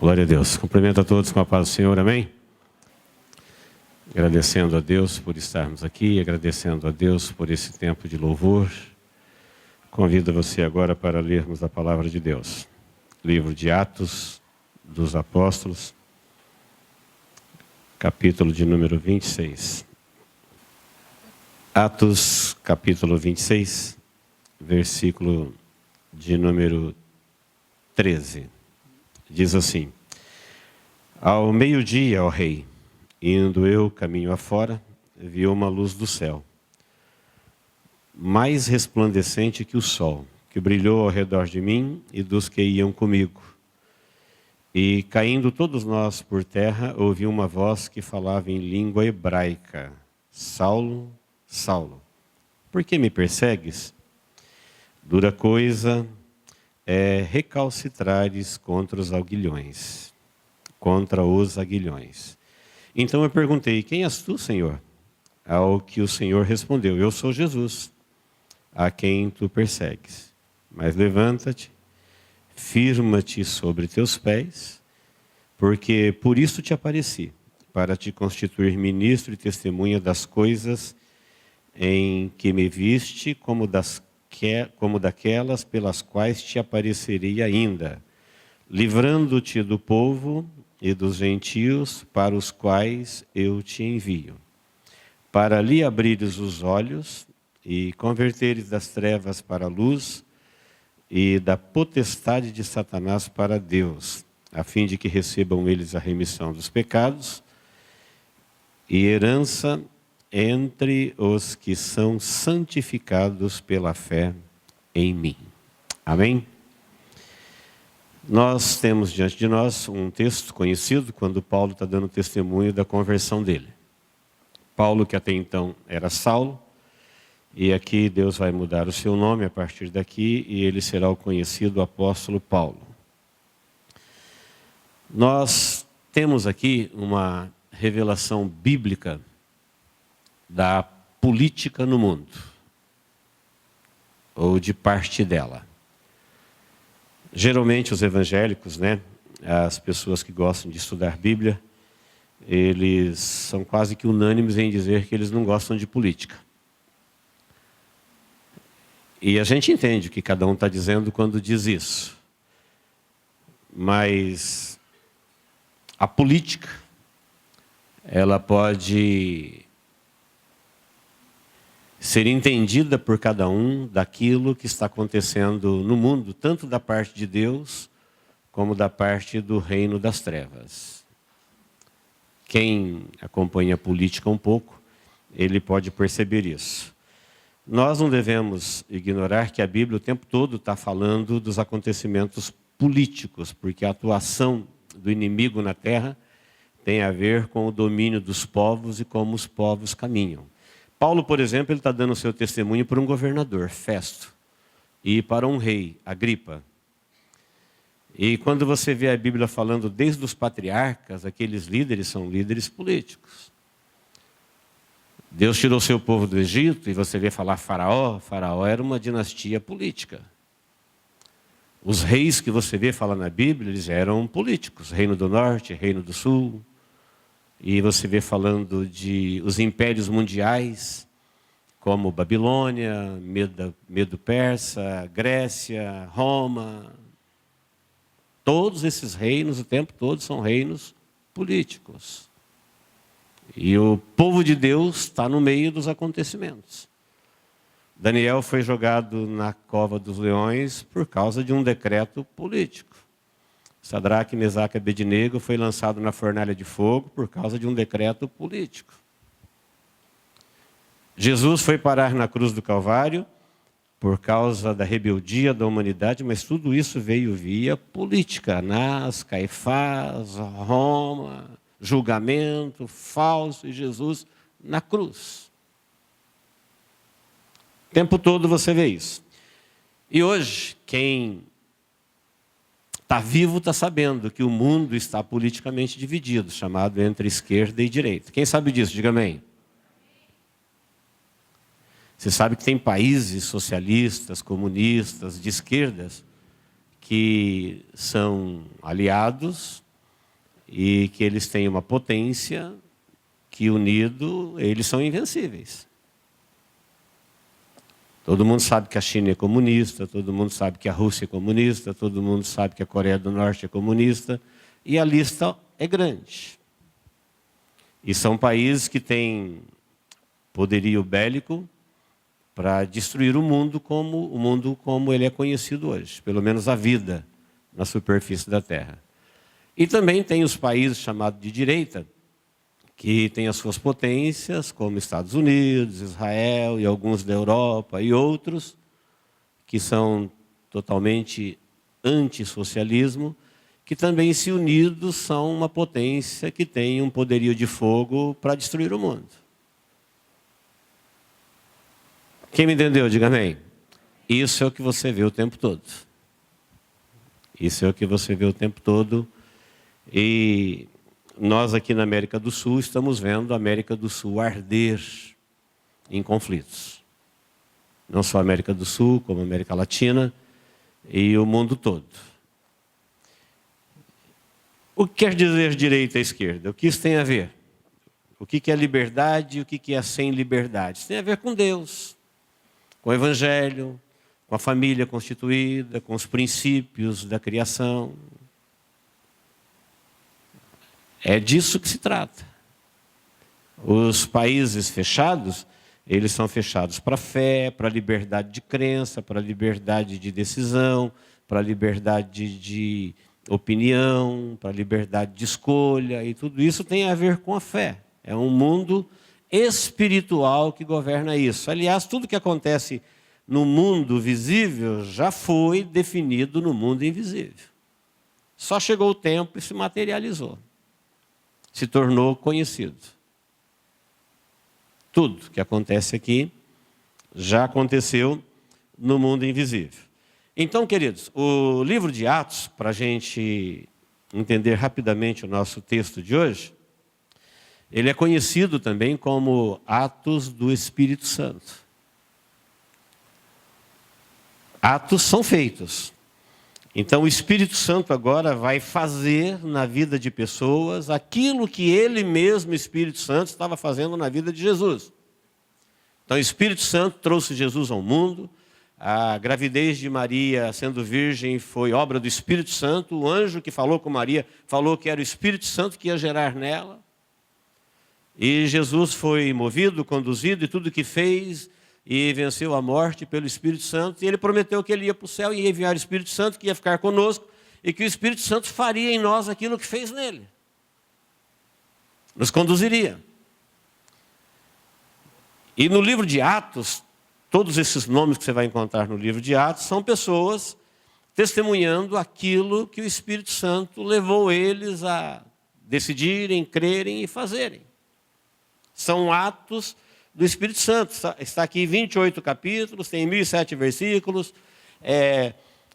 Glória a Deus. Cumprimento a todos com a paz do Senhor, amém? Agradecendo a Deus por estarmos aqui, agradecendo a Deus por esse tempo de louvor. Convido você agora para lermos a palavra de Deus. Livro de Atos dos Apóstolos, capítulo de número 26. Atos, capítulo 26, versículo de número 13. Diz assim: Ao meio-dia, ó rei, indo eu caminho afora, vi uma luz do céu, mais resplandecente que o sol, que brilhou ao redor de mim e dos que iam comigo. E, caindo todos nós por terra, ouvi uma voz que falava em língua hebraica: Saulo, Saulo, por que me persegues? Dura coisa é recalcitrares contra os aguilhões. Então eu perguntei: quem és tu, Senhor? Ao que o Senhor respondeu: eu sou Jesus, a quem tu persegues. Mas levanta-te, firma-te sobre teus pés, porque por isso te apareci, para te constituir ministro e testemunha das coisas em que me viste, como daquelas pelas quais te aparecerei ainda, livrando-te do povo e dos gentios para os quais eu te envio, para lhe abrires os olhos e converteres das trevas para a luz e da potestade de Satanás para Deus, a fim de que recebam eles a remissão dos pecados e herança entre os que são santificados pela fé em mim. Amém? Nós temos diante de nós um texto conhecido quando Paulo está dando testemunho da conversão dele. Paulo, que até então era Saulo, e aqui Deus vai mudar o seu nome a partir daqui, e ele será o conhecido apóstolo Paulo. Nós temos aqui uma revelação bíblica da política no mundo, ou de parte dela. Geralmente os evangélicos, as pessoas que gostam de estudar Bíblia, eles são quase que unânimes em dizer que eles não gostam de política. E a gente entende o que cada um está dizendo quando diz isso. Mas a política, ela pode ser entendida por cada um daquilo que está acontecendo no mundo, tanto da parte de Deus, como da parte do reino das trevas. Quem acompanha a política um pouco, ele pode perceber isso. Nós não devemos ignorar que a Bíblia o tempo todo está falando dos acontecimentos políticos, porque a atuação do inimigo na terra tem a ver com o domínio dos povos e como os povos caminham. Paulo, por exemplo, ele está dando o seu testemunho para um governador, Festo, e para um rei, Agripa. E quando você vê a Bíblia falando desde os patriarcas, aqueles líderes são líderes políticos. Deus tirou seu povo do Egito, e você vê falar Faraó. Faraó era uma dinastia política. Os reis que você vê falar na Bíblia, eles eram políticos. Reino do Norte, Reino do Sul. E você vê falando de os impérios mundiais, como Babilônia, Medo-Persa, Grécia, Roma. Todos esses reinos, o tempo todo, são reinos políticos. E o povo de Deus está no meio dos acontecimentos. Daniel foi jogado na cova dos leões por causa de um decreto político. Sadraque, Mesaque e Abednego foi lançado na fornalha de fogo por causa de um decreto político. Jesus foi parar na cruz do Calvário por causa da rebeldia da humanidade, mas tudo isso veio via política. Anás, Caifás, Roma, julgamento falso, e Jesus na cruz. O tempo todo você vê isso. E hoje, quem está vivo está sabendo que o mundo está politicamente dividido, chamado entre esquerda e direita. Quem sabe disso? Diga amém. Você sabe que tem países socialistas, comunistas, de esquerdas, que são aliados e que eles têm uma potência que, unido, eles são invencíveis. Todo mundo sabe que a China é comunista, todo mundo sabe que a Rússia é comunista, todo mundo sabe que a Coreia do Norte é comunista, e a lista é grande. E são países que têm poderio bélico para destruir o mundo como ele é conhecido hoje, pelo menos a vida na superfície da Terra. E também tem os países chamados de direita, que têm as suas potências, como Estados Unidos, Israel e alguns da Europa e outros, que são totalmente antissocialismo, que também, se unidos, são uma potência que tem um poderio de fogo para destruir o mundo. Quem me entendeu, diga amém. Isso é o que você vê o tempo todo. Isso é o que você vê o tempo todo. E nós aqui na América do Sul estamos vendo a América do Sul arder em conflitos. Não só a América do Sul, como a América Latina e o mundo todo. O que quer dizer direita e esquerda? O que isso tem a ver? O que é liberdade e o que é sem liberdade? Isso tem a ver com Deus, com o Evangelho, com a família constituída, com os princípios da criação. É disso que se trata. Os países fechados, eles são fechados para a fé, para a liberdade de crença, para a liberdade de decisão, para a liberdade de opinião, para a liberdade de escolha, e tudo isso tem a ver com a fé. É um mundo espiritual que governa isso. Aliás, tudo que acontece no mundo visível já foi definido no mundo invisível. Só chegou o tempo e se materializou. Se tornou conhecido. Tudo que acontece aqui já aconteceu no mundo invisível. Então, queridos, o livro de Atos, para a gente entender rapidamente o nosso texto de hoje, ele é conhecido também como Atos do Espírito Santo. Atos são feitos. Então, o Espírito Santo agora vai fazer na vida de pessoas aquilo que ele mesmo, Espírito Santo, estava fazendo na vida de Jesus. Então, o Espírito Santo trouxe Jesus ao mundo. A gravidez de Maria, sendo virgem, foi obra do Espírito Santo. O anjo que falou com Maria falou que era o Espírito Santo que ia gerar nela. E Jesus foi movido, conduzido, e tudo que fez, e venceu a morte pelo Espírito Santo. E ele prometeu que ele ia para o céu e ia enviar o Espírito Santo, que ia ficar conosco, e que o Espírito Santo faria em nós aquilo que fez nele. Nos conduziria. E no livro de Atos, todos esses nomes que você vai encontrar no livro de Atos são pessoas testemunhando aquilo que o Espírito Santo levou eles a decidirem, crerem e fazerem. São atos do Espírito Santo. Está aqui 28 capítulos, tem 1.007 versículos,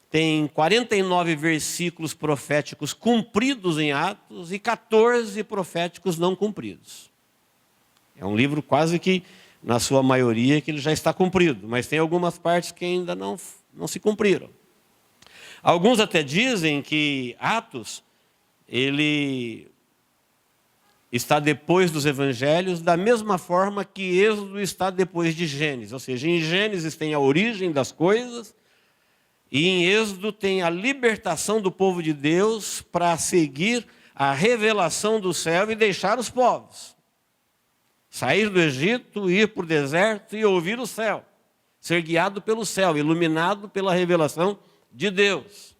tem 49 versículos proféticos cumpridos em Atos e 14 proféticos não cumpridos. É um livro quase que, na sua maioria, que ele já está cumprido, mas tem algumas partes que ainda não se cumpriram. Alguns até dizem que Atos, ele está depois dos evangelhos, da mesma forma que Êxodo está depois de Gênesis. Ou seja, em Gênesis tem a origem das coisas, e em Êxodo tem a libertação do povo de Deus para seguir a revelação do céu e deixar os povos. Sair do Egito, ir para o deserto e ouvir o céu. Ser guiado pelo céu, iluminado pela revelação de Deus.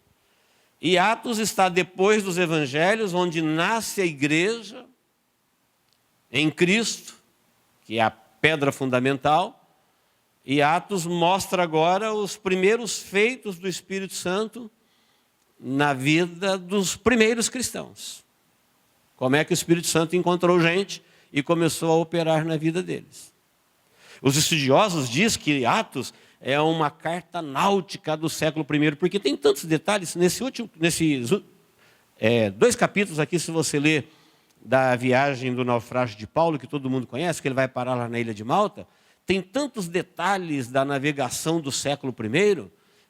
E Atos está depois dos evangelhos, onde nasce a igreja em Cristo, que é a pedra fundamental. E Atos mostra agora os primeiros feitos do Espírito Santo na vida dos primeiros cristãos. Como é que o Espírito Santo encontrou gente e começou a operar na vida deles. Os estudiosos dizem que Atos é uma carta náutica do século I, porque tem tantos detalhes. Nesses 2 capítulos aqui, se você ler da viagem do naufrágio de Paulo, que todo mundo conhece, que ele vai parar lá na ilha de Malta, tem tantos detalhes da navegação do século I,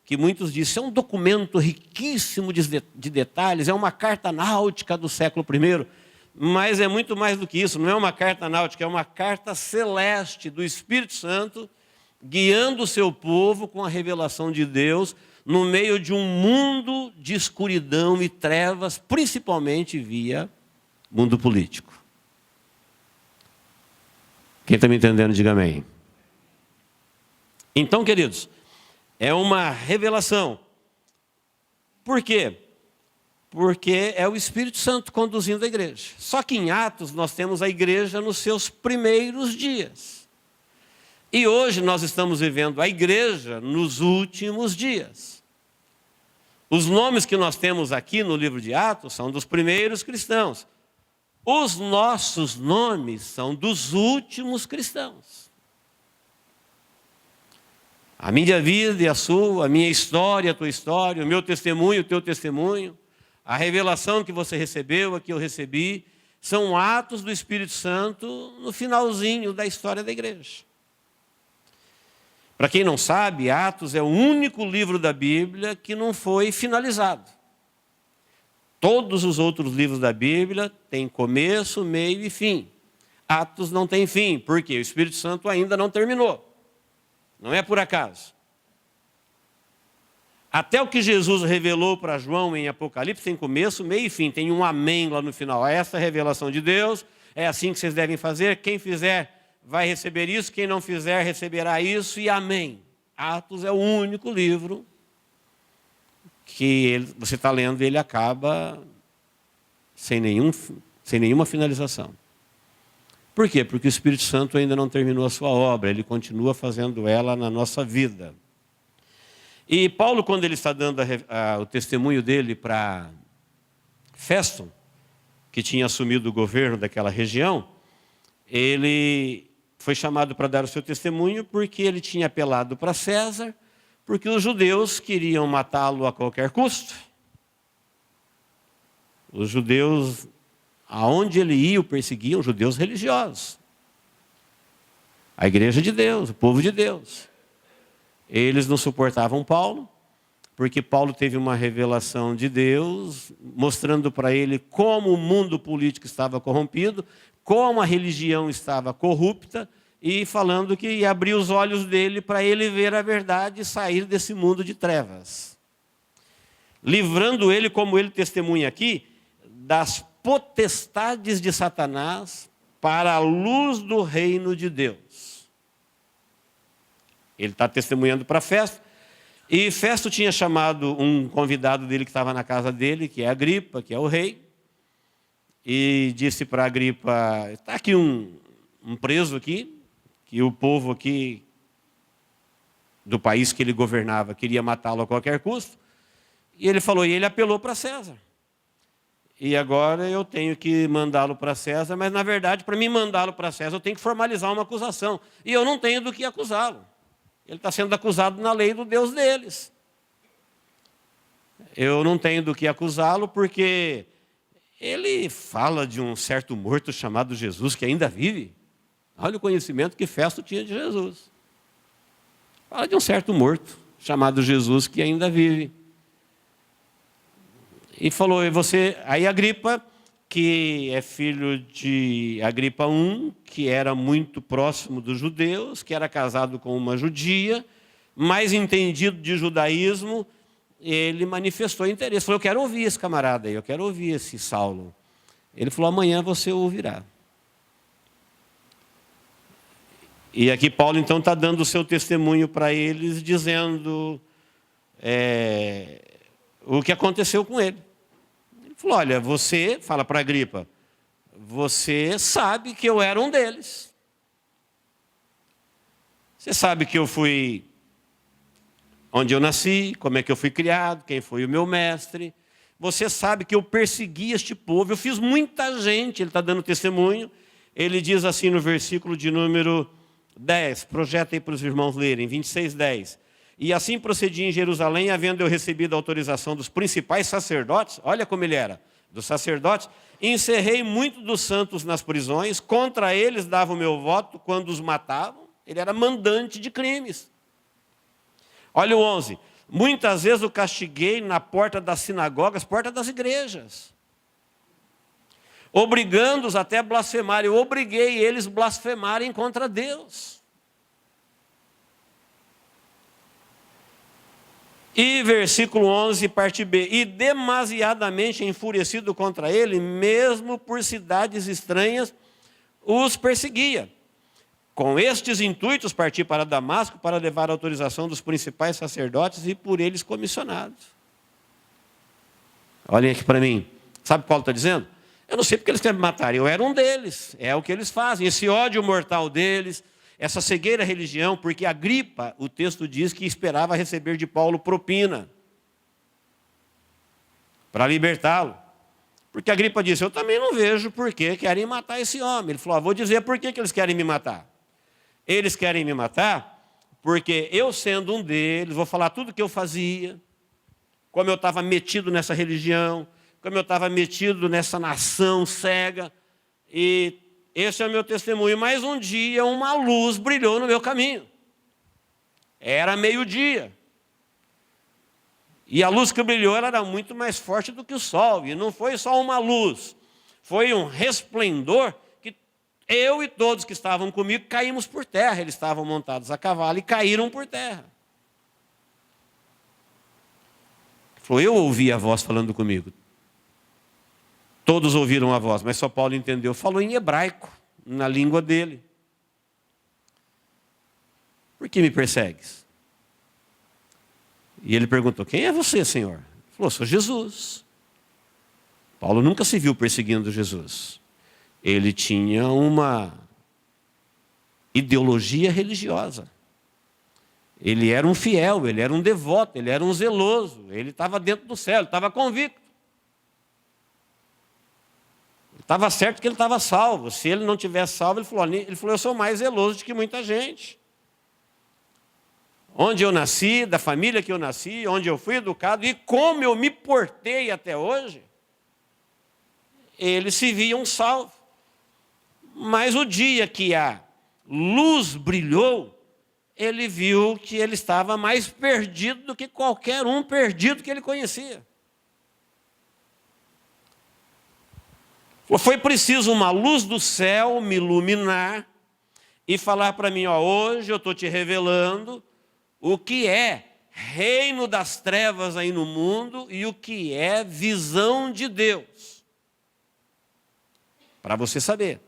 que muitos dizem, é um documento riquíssimo de detalhes, é uma carta náutica do século I, mas é muito mais do que isso, não é uma carta náutica, é uma carta celeste do Espírito Santo, guiando o seu povo com a revelação de Deus, no meio de um mundo de escuridão e trevas, principalmente via mundo político. Quem está me entendendo, diga amém. Então, queridos, é uma revelação. Por quê? Porque é o Espírito Santo conduzindo a igreja. Só que em Atos nós temos a igreja nos seus primeiros dias. E hoje nós estamos vivendo a igreja nos últimos dias. Os nomes que nós temos aqui no livro de Atos são dos primeiros cristãos. Os nossos nomes são dos últimos cristãos. A minha vida e a sua, a minha história, a tua história, o meu testemunho, o teu testemunho, a revelação que você recebeu, a que eu recebi, são atos do Espírito Santo no finalzinho da história da igreja. Para quem não sabe, Atos é o único livro da Bíblia que não foi finalizado. Todos os outros livros da Bíblia têm começo, meio e fim. Atos não tem fim, porque o Espírito Santo ainda não terminou. Não é por acaso. Até o que Jesus revelou para João em Apocalipse tem começo, meio e fim. Tem um amém lá no final. Essa é a revelação de Deus, é assim que vocês devem fazer. Quem fizer vai receber isso, quem não fizer receberá isso e amém. Atos é o único livro que você está lendo e ele acaba sem nenhuma finalização. Por quê? Porque o Espírito Santo ainda não terminou a sua obra, ele continua fazendo ela na nossa vida. E Paulo, quando ele está dando o testemunho dele para Festo, que tinha assumido o governo daquela região, ele foi chamado para dar o seu testemunho porque ele tinha apelado para César, porque os judeus queriam matá-lo a qualquer custo. Os judeus, aonde ele ia, o perseguiam, judeus religiosos. A igreja de Deus, o povo de Deus. Eles não suportavam Paulo, porque Paulo teve uma revelação de Deus, mostrando para ele como o mundo político estava corrompido, como a religião estava corrupta, e falando que ia abrir os olhos dele para ele ver a verdade e sair desse mundo de trevas. Livrando ele, como ele testemunha aqui, das potestades de Satanás para a luz do reino de Deus. Ele está testemunhando para Festo, e Festo tinha chamado um convidado dele que estava na casa dele, que é Agripa, que é o rei, e disse para Agripa, está aqui um preso aqui, que o povo aqui do país que ele governava queria matá-lo a qualquer custo. E ele falou, e ele apelou para César. E agora eu tenho que mandá-lo para César, mas na verdade, para mim mandá-lo para César, eu tenho que formalizar uma acusação. E eu não tenho do que acusá-lo. Ele está sendo acusado na lei do Deus deles. Eu não tenho do que acusá-lo porque ele fala de um certo morto chamado Jesus que ainda vive. Olha o conhecimento que Festo tinha de Jesus. Fala de um certo morto chamado Jesus que ainda vive. E falou, e você, aí Agripa, que é filho de Agripa I, que era muito próximo dos judeus, que era casado com uma judia, mais entendido de judaísmo, ele manifestou interesse. Falou, eu quero ouvir esse camarada aí, eu quero ouvir esse Saulo. Ele falou, amanhã você o ouvirá. E aqui Paulo então está dando o seu testemunho para eles, dizendo o que aconteceu com ele. Ele falou, olha, você, fala para Agripa, você sabe que eu era um deles. Você sabe que eu fui onde eu nasci, como é que eu fui criado, quem foi o meu mestre. Você sabe que eu persegui este povo, eu fiz muita gente, ele está dando testemunho. Ele diz assim no versículo de número 10, projeta aí para os irmãos lerem, 26:10. E assim procedi em Jerusalém, havendo eu recebido a autorização dos principais sacerdotes, olha como ele era, dos sacerdotes, encerrei muito dos santos nas prisões, contra eles dava o meu voto quando os matavam, ele era mandante de crimes. Olha o 11, Muitas vezes o castiguei na porta das sinagogas, porta das igrejas, obrigando-os até a blasfemar. Eu obriguei eles a blasfemarem contra Deus. E versículo 11, parte B. E demasiadamente enfurecido contra ele, mesmo por cidades estranhas, os perseguia. Com estes intuitos parti para Damasco para levar a autorização dos principais sacerdotes e por eles comissionados. Olhem aqui para mim. Sabe o que Paulo está dizendo? Eu não sei porque eles querem me matar. Eu era um deles. É o que eles fazem. Esse ódio mortal deles, essa cegueira à religião, porque Agripa, o texto diz que esperava receber de Paulo propina para libertá-lo. Porque Agripa disse, eu também não vejo por que querem matar esse homem. Ele falou, vou dizer por que eles querem me matar. Eles querem me matar porque eu, sendo um deles, vou falar tudo o que eu fazia, como eu estava metido nessa religião, como eu estava metido nessa nação cega, e esse é o meu testemunho. Mas um dia uma luz brilhou no meu caminho. Era meio-dia. E a luz que brilhou ela era muito mais forte do que o sol. E não foi só uma luz, foi um resplendor que eu e todos que estavam comigo caímos por terra. Eles estavam montados a cavalo e caíram por terra. Falou, eu ouvi a voz falando comigo. Todos ouviram a voz, mas só Paulo entendeu. Falou em hebraico, na língua dele. Por que me persegues? E ele perguntou, quem é você, Senhor? Ele falou, sou Jesus. Paulo nunca se viu perseguindo Jesus. Ele tinha uma ideologia religiosa. Ele era um fiel, ele era um devoto, ele era um zeloso. Ele estava dentro do céu, ele estava convicto. Estava certo que ele estava salvo. Se ele não tivesse salvo, ele falou, eu sou mais zeloso do que muita gente. Onde eu nasci, da família que eu nasci, onde eu fui educado e como eu me portei até hoje, eles se viam salvos. Mas o dia que a luz brilhou, ele viu que ele estava mais perdido do que qualquer um perdido que ele conhecia. Foi preciso uma luz do céu me iluminar e falar para mim, hoje eu estou te revelando o que é reino das trevas aí no mundo e o que é visão de Deus. Para você saber.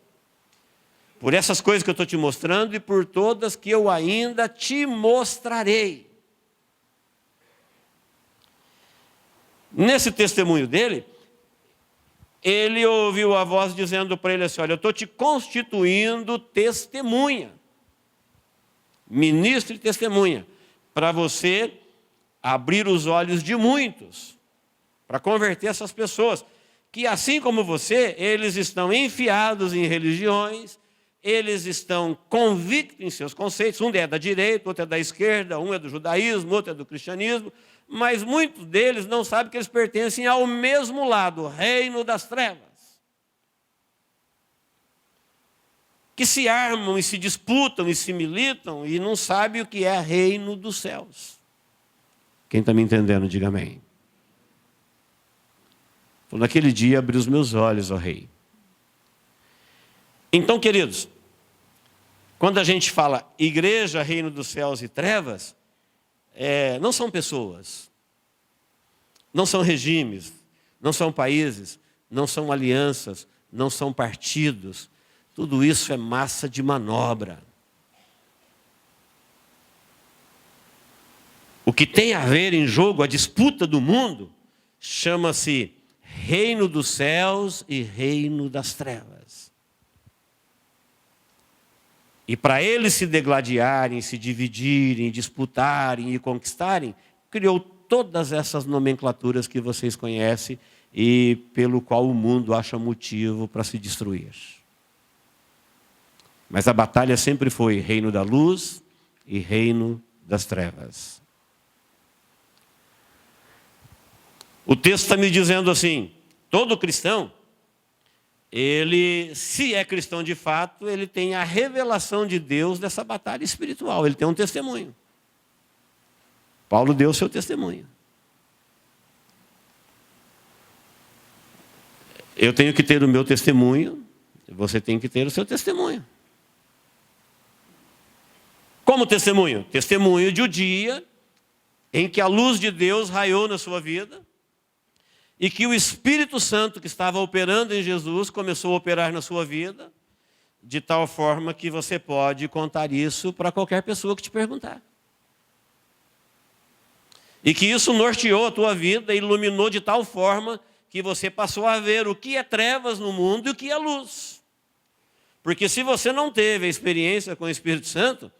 Por essas coisas que eu estou te mostrando e por todas que eu ainda te mostrarei. Nesse testemunho dele, ele ouviu a voz dizendo para ele assim, olha, eu estou te constituindo testemunha. Ministro e testemunha. Para você abrir os olhos de muitos. Para converter essas pessoas. Que assim como você, eles estão enfiados em religiões, eles estão convictos em seus conceitos. Um é da direita, outro é da esquerda, um é do judaísmo, outro é do cristianismo. Mas muitos deles não sabem que eles pertencem ao mesmo lado, o reino das trevas. Que se armam e se disputam e se militam e não sabem o que é reino dos céus. Quem está me entendendo, diga amém. Naquele dia abri os meus olhos, ó Rei. Então, queridos, quando a gente fala igreja, reino dos céus e trevas, não são pessoas, não são regimes, não são países, não são alianças, não são partidos. Tudo isso é massa de manobra. O que tem a ver em jogo, a disputa do mundo, chama-se reino dos céus e reino das trevas. E para eles se degladiarem, se dividirem, disputarem e conquistarem, criou todas essas nomenclaturas que vocês conhecem e pelo qual o mundo acha motivo para se destruir. Mas a batalha sempre foi reino da luz e reino das trevas. O texto está me dizendo assim, todo cristão, ele, se é cristão de fato, ele tem a revelação de Deus dessa batalha espiritual, ele tem um testemunho. Paulo deu o seu testemunho. Eu tenho que ter o meu testemunho, você tem que ter o seu testemunho. Como testemunho? Testemunho de um dia em que a luz de Deus raiou na sua vida e que o Espírito Santo que estava operando em Jesus começou a operar na sua vida, de tal forma que você pode contar isso para qualquer pessoa que te perguntar. E que isso norteou a tua vida, iluminou de tal forma que você passou a ver o que é trevas no mundo e o que é luz. Porque se você não teve a experiência com o Espírito Santo,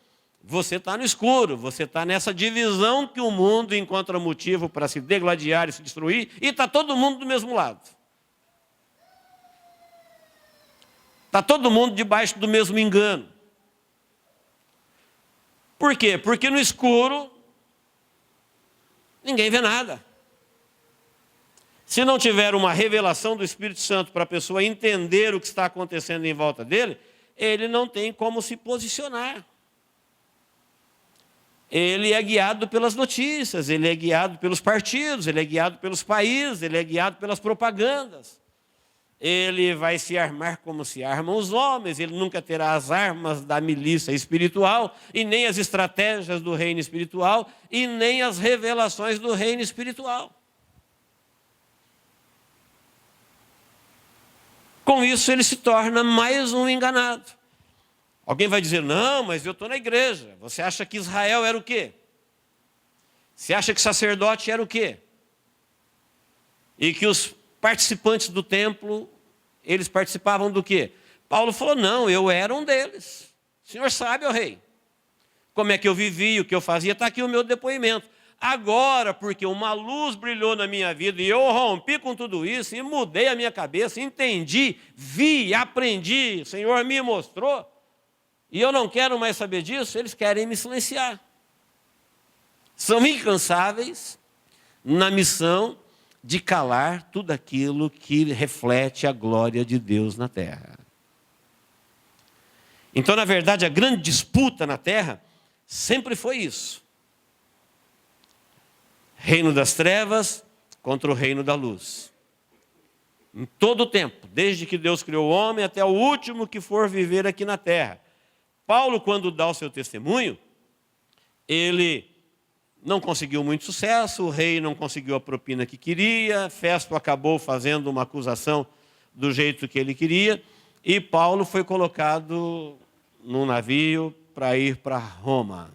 você está no escuro, você está nessa divisão que o mundo encontra motivo para se degladiar e se destruir, e está todo mundo do mesmo lado. Está todo mundo debaixo do mesmo engano. Por quê? Porque no escuro ninguém vê nada. Se não tiver uma revelação do Espírito Santo para a pessoa entender o que está acontecendo em volta dele, ele não tem como se posicionar. Ele é guiado pelas notícias, ele é guiado pelos partidos, ele é guiado pelos países, ele é guiado pelas propagandas. Ele vai se armar como se armam os homens, ele nunca terá as armas da milícia espiritual, e nem as estratégias do reino espiritual, e nem as revelações do reino espiritual. Com isso ele se torna mais um enganado. Alguém vai dizer, não, mas eu estou na igreja. Você acha que Israel era o quê? Você acha que sacerdote era o quê? E que os participantes do templo, eles participavam do quê? Paulo falou, não, eu era um deles. O senhor sabe, ó rei, como é que eu vivia, o que eu fazia, está aqui o meu depoimento. Agora, porque uma luz brilhou na minha vida e eu rompi com tudo isso e mudei a minha cabeça, entendi, vi, aprendi, o Senhor me mostrou, e eu não quero mais saber disso, eles querem me silenciar. São incansáveis na missão de calar tudo aquilo que reflete a glória de Deus na terra. Então, na verdade, a grande disputa na terra sempre foi isso. Reino das trevas contra o reino da luz. Em todo o tempo, desde que Deus criou o homem até o último que for viver aqui na terra. Paulo, quando dá o seu testemunho, ele não conseguiu muito sucesso, o rei não conseguiu a propina que queria, Festo acabou fazendo uma acusação do jeito que ele queria, e Paulo foi colocado num navio para ir para Roma.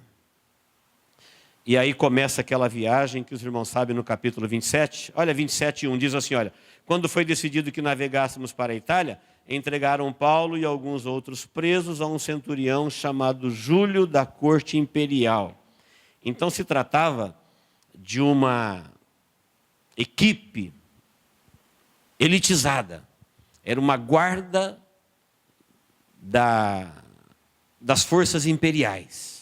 E aí começa aquela viagem que os irmãos sabem no capítulo 27. Olha, 27:1 diz assim, olha, quando foi decidido que navegássemos para a Itália, entregaram Paulo e alguns outros presos a um centurião chamado Júlio da corte imperial. Então se tratava de uma equipe elitizada. Era uma guarda das forças imperiais.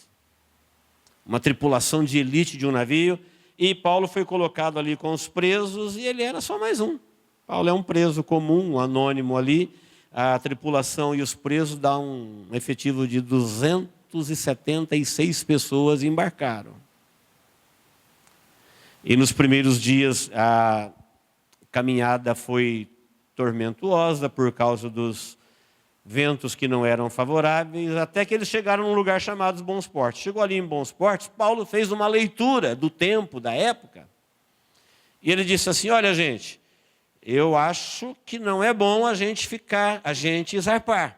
Uma tripulação de elite de um navio. E Paulo foi colocado ali com os presos e ele era só mais um. Paulo é um preso comum, um anônimo ali. A tripulação e os presos dão um efetivo de 276 pessoas embarcaram. E nos primeiros dias a caminhada foi tormentosa por causa dos ventos que não eram favoráveis, até que eles chegaram num lugar chamado Bons Portos. Chegou ali em Bons Portos, Paulo fez uma leitura do tempo, da época, e ele disse assim, olha gente, eu acho que não é bom a gente zarpar.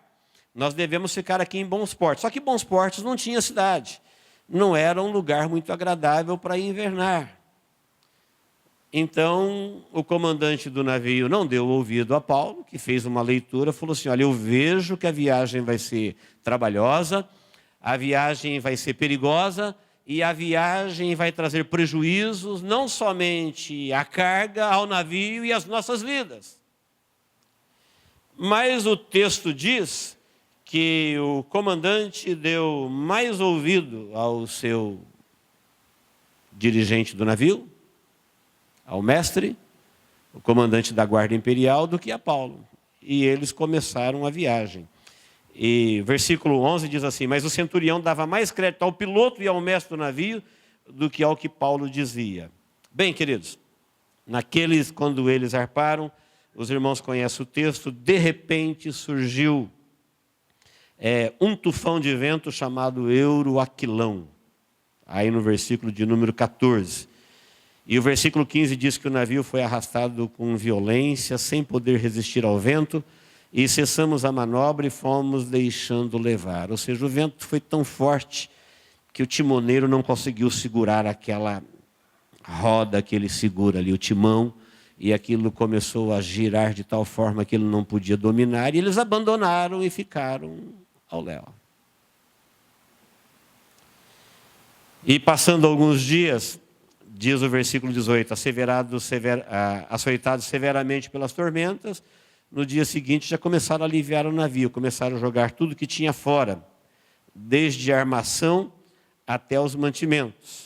Nós devemos ficar aqui em Bons Portos. Só que Bons Portos não tinha cidade. Não era um lugar muito agradável para invernar. Então, o comandante do navio não deu ouvido a Paulo, que fez uma leitura, falou assim, olha, eu vejo que a viagem vai ser trabalhosa, a viagem vai ser perigosa, e a viagem vai trazer prejuízos, não somente à carga, ao navio e às nossas vidas. Mas o texto diz que o comandante deu mais ouvido ao seu dirigente do navio, ao mestre, o comandante da guarda imperial, do que a Paulo. E eles começaram a viagem. E versículo 11 diz assim, mas o centurião dava mais crédito ao piloto e ao mestre do navio do que ao que Paulo dizia. Bem, queridos, quando eles arparam, os irmãos conhecem o texto, de repente surgiu um tufão de vento chamado Euroaquilão, aí no versículo de número 14. E o versículo 15 diz que o navio foi arrastado com violência, sem poder resistir ao vento, e cessamos a manobra e fomos deixando levar. Ou seja, o vento foi tão forte que o timoneiro não conseguiu segurar aquela roda que ele segura ali, o timão, e aquilo começou a girar de tal forma que ele não podia dominar, e eles abandonaram e ficaram ao léu. E passando alguns dias, diz o versículo 18, açoitados severamente pelas tormentas, no dia seguinte já começaram a aliviar o navio, começaram a jogar tudo que tinha fora, desde a armação até os mantimentos.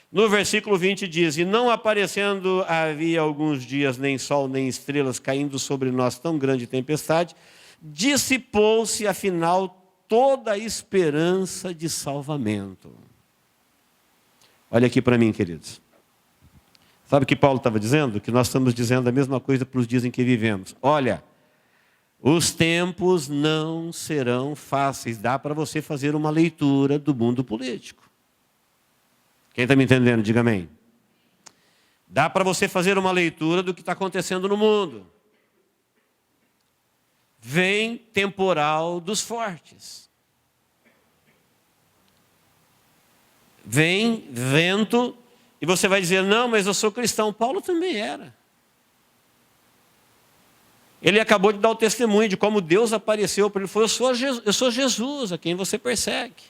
No versículo 20 diz, e não aparecendo havia alguns dias nem sol nem estrelas, caindo sobre nós tão grande tempestade, dissipou-se afinal toda a esperança de salvamento. Olha aqui para mim, queridos. Sabe o que Paulo estava dizendo? Que nós estamos dizendo a mesma coisa para os dias em que vivemos. Olha, os tempos não serão fáceis. Dá para você fazer uma leitura do mundo político. Quem está me entendendo, diga amém. Dá para você fazer uma leitura do que está acontecendo no mundo. Vem temporal dos fortes. Vem vento, e você vai dizer, não, mas eu sou cristão. Paulo também era. Ele acabou de dar o testemunho de como Deus apareceu para ele. Ele falou, eu sou Jesus, a quem você persegue.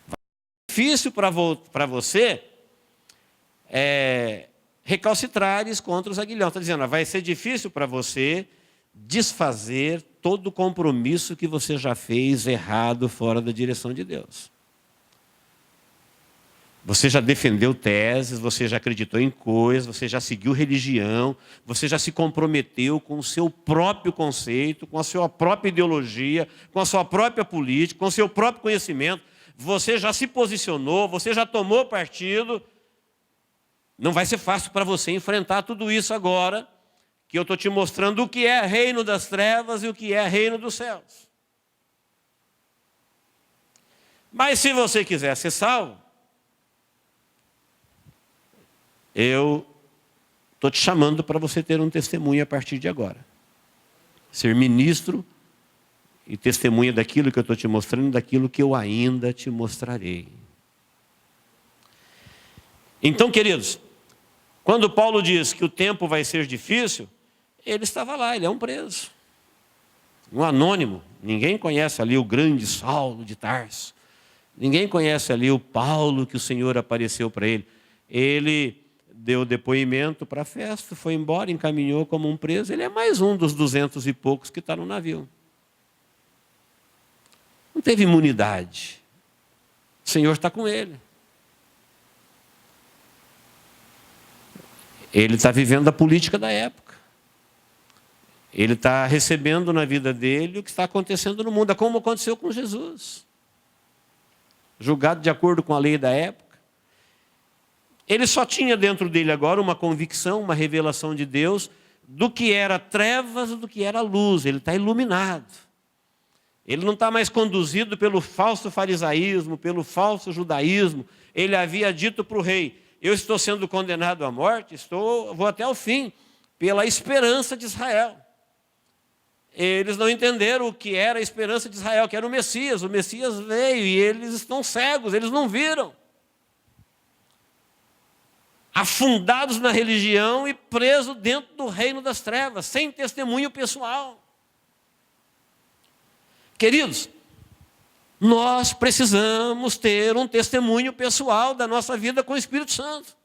Vai ser difícil para você recalcitrares contra os aguilhões. Está dizendo, vai ser difícil para você desfazer todo o compromisso que você já fez errado fora da direção de Deus. Você já defendeu teses, você já acreditou em coisas, você já seguiu religião, você já se comprometeu com o seu próprio conceito, com a sua própria ideologia, com a sua própria política, com o seu próprio conhecimento. Você já se posicionou, você já tomou partido. Não vai ser fácil para você enfrentar tudo isso agora, que eu estou te mostrando o que é reino das trevas e o que é reino dos céus. Mas se você quiser ser salvo, eu estou te chamando para você ter um testemunho a partir de agora. Ser ministro e testemunha daquilo que eu estou te mostrando, daquilo que eu ainda te mostrarei. Então, queridos, quando Paulo diz que o tempo vai ser difícil, ele estava lá, ele é um preso. Um anônimo. Ninguém conhece ali o grande Saulo de Tarso. Ninguém conhece ali o Paulo que o Senhor apareceu para ele. Ele deu depoimento para a festa, foi embora, encaminhou como um preso. Ele é mais um dos 200 e poucos que está no navio. Não teve imunidade. O Senhor está com ele. Ele está vivendo a política da época. Ele está recebendo na vida dele o que está acontecendo no mundo, como aconteceu com Jesus. Julgado de acordo com a lei da época. Ele só tinha dentro dele agora uma convicção, uma revelação de Deus, do que era trevas e do que era luz. Ele está iluminado. Ele não está mais conduzido pelo falso farisaísmo, pelo falso judaísmo. Ele havia dito para o rei, eu estou sendo condenado à morte, vou até o fim, pela esperança de Israel. Eles não entenderam o que era a esperança de Israel, que era o Messias. O Messias veio e eles estão cegos, eles não viram. Afundados na religião e presos dentro do reino das trevas, sem testemunho pessoal. Queridos, nós precisamos ter um testemunho pessoal da nossa vida com o Espírito Santo.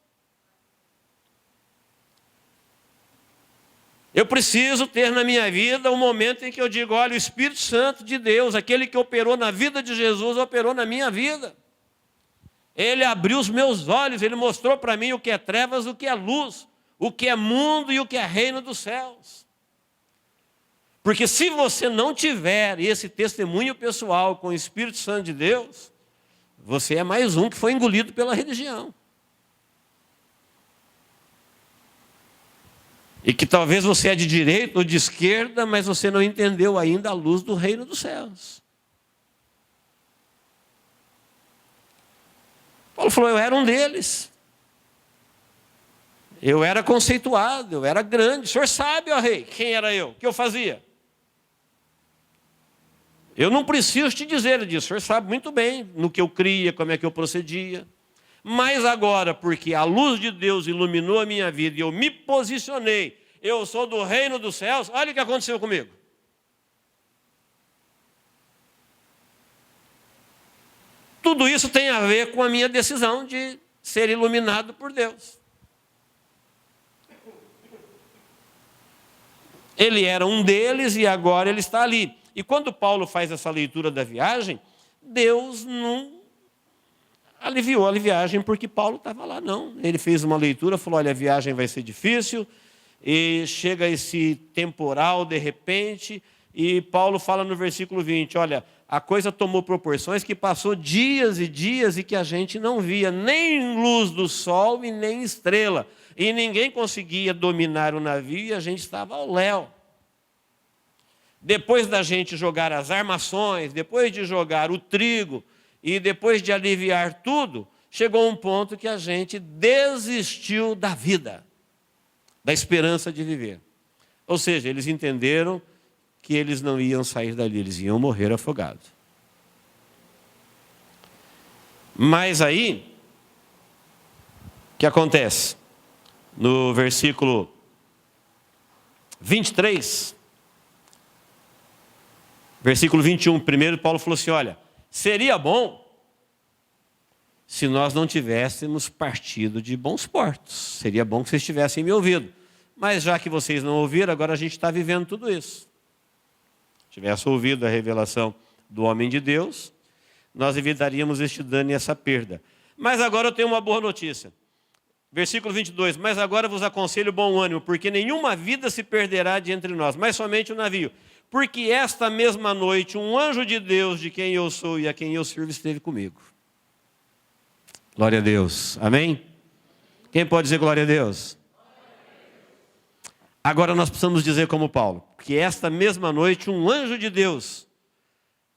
Eu preciso ter na minha vida um momento em que eu digo, olha, o Espírito Santo de Deus, aquele que operou na vida de Jesus, operou na minha vida. Ele abriu os meus olhos, ele mostrou para mim o que é trevas, o que é luz, o que é mundo e o que é reino dos céus. Porque se você não tiver esse testemunho pessoal com o Espírito Santo de Deus, você é mais um que foi engolido pela religião. E que talvez você é de direita ou de esquerda, mas você não entendeu ainda a luz do reino dos céus. Paulo falou, eu era um deles. Eu era conceituado, eu era grande. O senhor sabe, ó rei, quem era eu? O que eu fazia? Eu não preciso te dizer disso. O senhor sabe muito bem no que eu cria, como é que eu procedia. Mas agora, porque a luz de Deus iluminou a minha vida e eu me posicionei, eu sou do reino dos céus, olha o que aconteceu comigo. Tudo isso tem a ver com a minha decisão de ser iluminado por Deus. Ele era um deles e agora ele está ali. E quando Paulo faz essa leitura da viagem, Deus não aliviou a viagem porque Paulo estava lá, não. Ele fez uma leitura, falou, olha, a viagem vai ser difícil, e chega esse temporal de repente, e Paulo fala no versículo 20, olha, a coisa tomou proporções que passou dias e dias e que a gente não via nem luz do sol e nem estrela. E ninguém conseguia dominar o navio e a gente estava ao léu. Depois da gente jogar as armações, depois de jogar o trigo e depois de aliviar tudo, chegou um ponto que a gente desistiu da vida, da esperança de viver. Ou seja, eles entenderam que eles não iam sair dali, eles iam morrer afogados. Mas aí, o que acontece? No versículo 23, versículo 21, primeiro Paulo falou assim, olha, seria bom se nós não tivéssemos partido de bons portos. Seria bom que vocês tivessem me ouvido. Mas já que vocês não ouviram, agora a gente está vivendo tudo isso. Se tivesse ouvido a revelação do homem de Deus, nós evitaríamos este dano e essa perda. Mas agora eu tenho uma boa notícia. Versículo 22, mas agora vos aconselho bom ânimo, porque nenhuma vida se perderá de entre nós, mas somente o navio. Porque esta mesma noite um anjo de Deus, de quem eu sou e a quem eu sirvo, esteve comigo. Glória a Deus. Amém? Quem pode dizer glória a Deus? Agora nós precisamos dizer como Paulo, que esta mesma noite um anjo de Deus,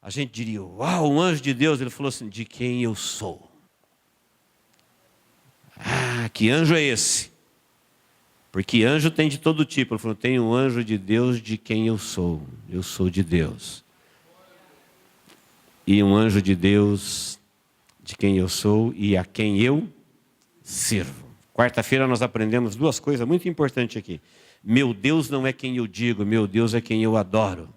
a gente diria, uau, um anjo de Deus, ele falou assim, de quem eu sou. Ah, que anjo é esse? Porque anjo tem de todo tipo. Ele falou, tem um anjo de Deus de quem eu sou de Deus. E um anjo de Deus de quem eu sou e a quem eu sirvo. Quarta-feira nós aprendemos duas coisas muito importantes aqui. Meu Deus não é quem eu digo, meu Deus é quem eu adoro.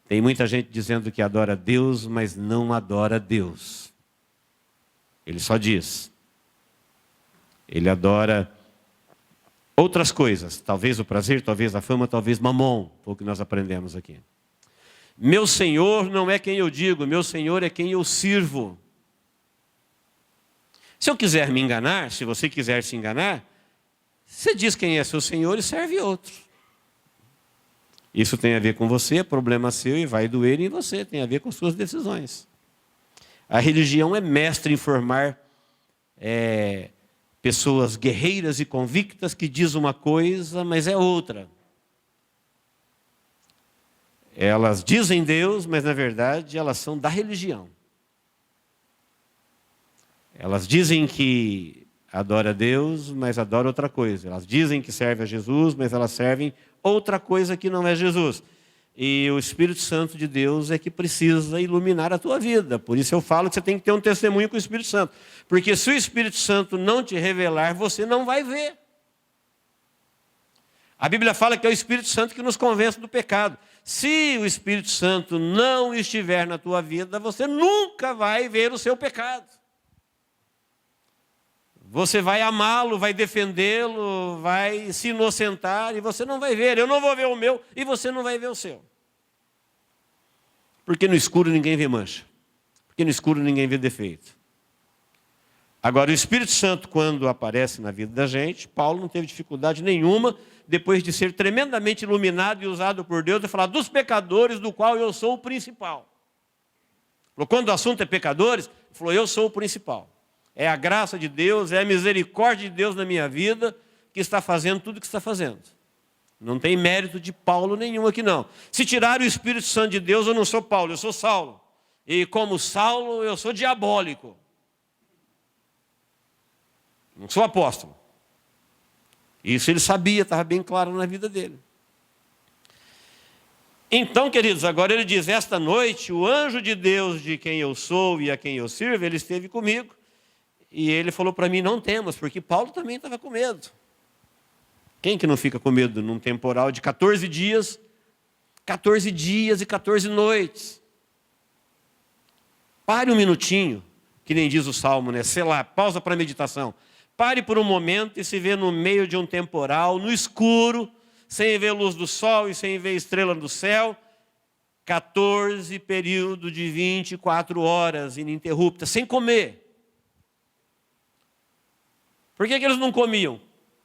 Tem muita gente dizendo que adora Deus, mas não adora Deus. Ele só diz. Ele adora outras coisas, talvez o prazer, talvez a fama, talvez mamon, foi o que nós aprendemos aqui. Meu Senhor não é quem eu digo, meu Senhor é quem eu sirvo. Se eu quiser me enganar, se você quiser se enganar, você diz quem é seu Senhor e serve outro. Isso tem a ver com você, é problema seu e vai doer em você, tem a ver com suas decisões. A religião é mestre em formar pessoas guerreiras e convictas que diz uma coisa, mas é outra. Elas dizem Deus, mas na verdade elas são da religião. Elas dizem que adora Deus, mas adora outra coisa. Elas dizem que serve a Jesus, mas elas servem outra coisa que não é Jesus. E o Espírito Santo de Deus é que precisa iluminar a tua vida. Por isso eu falo que você tem que ter um testemunho com o Espírito Santo. Porque se o Espírito Santo não te revelar, você não vai ver. A Bíblia fala que é o Espírito Santo que nos convence do pecado. Se o Espírito Santo não estiver na tua vida, você nunca vai ver o seu pecado. Você vai amá-lo, vai defendê-lo, vai se inocentar e você não vai ver. Eu não vou ver o meu e você não vai ver o seu. Porque no escuro ninguém vê mancha. Porque no escuro ninguém vê defeito. Agora, o Espírito Santo, quando aparece na vida da gente, Paulo não teve dificuldade nenhuma, depois de ser tremendamente iluminado e usado por Deus, de falar dos pecadores, do qual eu sou o principal. Quando o assunto é pecadores, ele falou, eu sou o principal. É a graça de Deus, é a misericórdia de Deus na minha vida que está fazendo tudo o que está fazendo. Não tem mérito de Paulo nenhum aqui não. Se tirar o Espírito Santo de Deus, eu não sou Paulo, eu sou Saulo. E como Saulo, eu sou diabólico. Não sou apóstolo. Isso ele sabia, estava bem claro na vida dele. Então, queridos, agora ele diz, esta noite, o anjo de Deus de quem eu sou e a quem eu sirvo, ele esteve comigo. E ele falou para mim, não temas, porque Paulo também estava com medo. Quem que não fica com medo num temporal de 14 dias e 14 noites? Pare um minutinho, que nem diz o Salmo, né? Sei lá, pausa para meditação. Pare por um momento e se vê no meio de um temporal, no escuro, sem ver luz do sol e sem ver estrela do céu, 14 períodos de 24 horas ininterruptas, sem comer. Por que eles não comiam?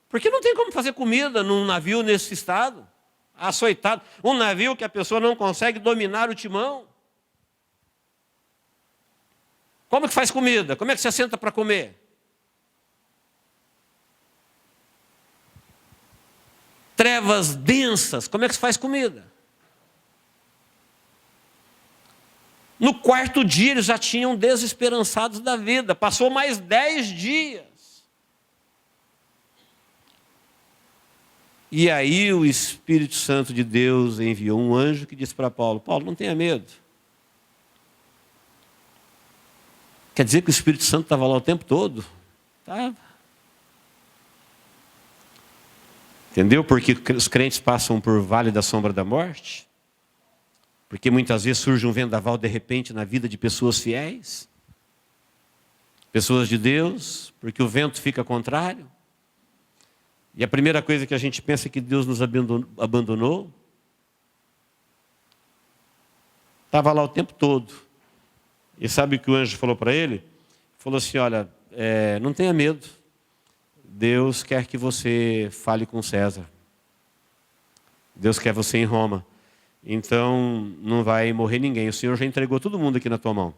Porque não tem como fazer comida num navio nesse estado, açoitado. Um navio que a pessoa não consegue dominar o timão. Como que faz comida? Como é que você senta para comer? Trevas densas, como é que se faz comida? No quarto dia eles já tinham desesperançados da vida. Passou mais 10 dias. E aí o Espírito Santo de Deus enviou um anjo que disse para Paulo, Paulo, não tenha medo. Quer dizer que o Espírito Santo estava lá o tempo todo? Estava. Entendeu? Porque os crentes passam por vale da sombra da morte. Porque muitas vezes surge um vendaval de repente na vida de pessoas fiéis. Pessoas de Deus, porque o vento fica contrário. E a primeira coisa que a gente pensa é que Deus nos abandonou. Estava lá o tempo todo. E sabe o que o anjo falou para ele? Falou assim, olha, não tenha medo. Deus quer que você fale com César. Deus quer você em Roma. Então não vai morrer ninguém. O Senhor já entregou todo mundo aqui na tua mão.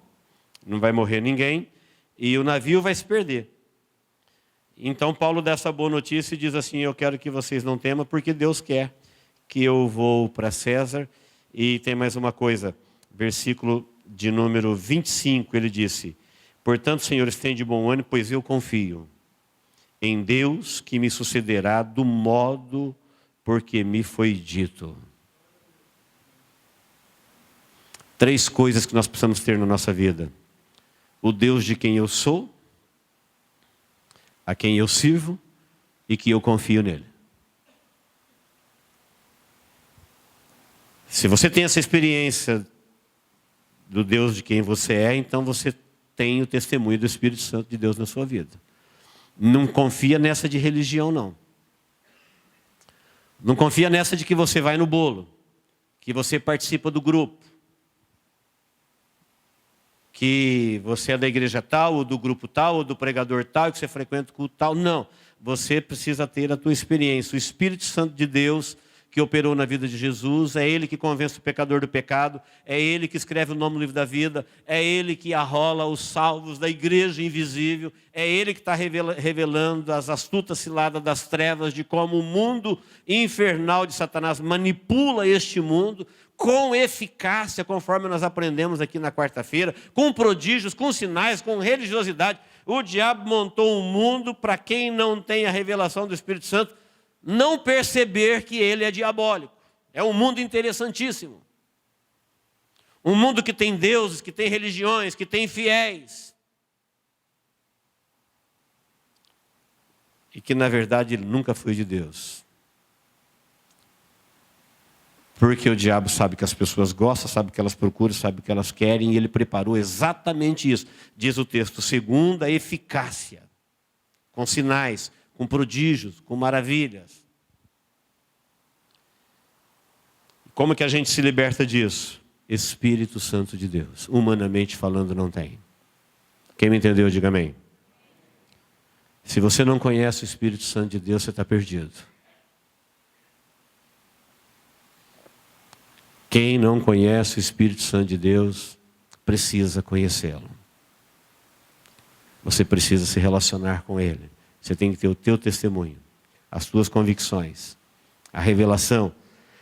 Não vai morrer ninguém e o navio vai se perder. Então Paulo dá essa boa notícia e diz assim, eu quero que vocês não temam, porque Deus quer que eu vou para César. E tem mais uma coisa, versículo de número 25, ele disse, portanto, senhores, tenham de bom ânimo, pois eu confio em Deus que me sucederá do modo porque me foi dito. 3 coisas que nós precisamos ter na nossa vida. O Deus de quem eu sou, a quem eu sirvo e que eu confio nele. Se você tem essa experiência do Deus de quem você é, então você tem o testemunho do Espírito Santo de Deus na sua vida. Não confia nessa de religião, não. Não confia nessa de que você vai no bolo, que você participa do grupo, que você é da igreja tal, ou do grupo tal, ou do pregador tal, que você frequenta o culto tal. Não, você precisa ter a tua experiência. O Espírito Santo de Deus que operou na vida de Jesus, é Ele que convence o pecador do pecado, é Ele que escreve o nome no livro da vida, é Ele que arrola os salvos da igreja invisível, é Ele que está revelando as astutas ciladas das trevas de como o mundo infernal de Satanás manipula este mundo com eficácia, conforme nós aprendemos aqui na quarta-feira, com prodígios, com sinais, com religiosidade. O diabo montou um mundo para quem não tem a revelação do Espírito Santo não perceber que ele é diabólico. É um mundo interessantíssimo. Um mundo que tem deuses, que tem religiões, que tem fiéis. E que na verdade ele nunca foi de Deus. Porque o diabo sabe que as pessoas gostam, sabe que elas procuram, sabe que elas querem, e ele preparou exatamente isso. Diz o texto, segundo a eficácia, com sinais, com prodígios, com maravilhas. Como que a gente se liberta disso? Espírito Santo de Deus. Humanamente falando, não tem. Quem me entendeu, diga amém. Se você não conhece o Espírito Santo de Deus, você está perdido. Quem não conhece o Espírito Santo de Deus, precisa conhecê-lo. Você precisa se relacionar com Ele. Você tem que ter o teu testemunho, as tuas convicções, a revelação,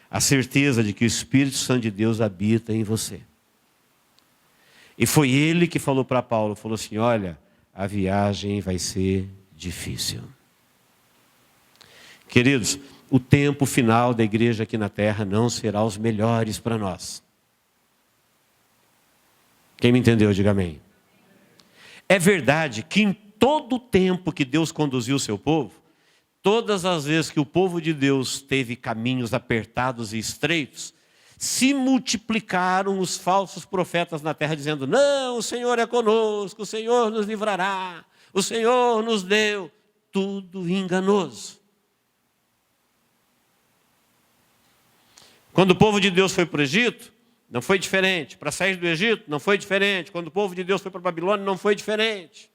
a certeza de que o Espírito Santo de Deus habita em você. E foi ele que falou para Paulo, falou assim, olha, a viagem vai ser difícil. Queridos, o tempo final da igreja aqui na terra não será os melhores para nós. Quem me entendeu, diga amém. É verdade que em todo o tempo que Deus conduziu o seu povo, todas as vezes que o povo de Deus teve caminhos apertados e estreitos, se multiplicaram os falsos profetas na terra, dizendo, não, o Senhor é conosco, o Senhor nos livrará, o Senhor nos deu. Tudo enganoso. Quando o povo de Deus foi para o Egito, não foi diferente. Para sair do Egito, não foi diferente. Quando o povo de Deus foi para a Babilônia, não foi diferente.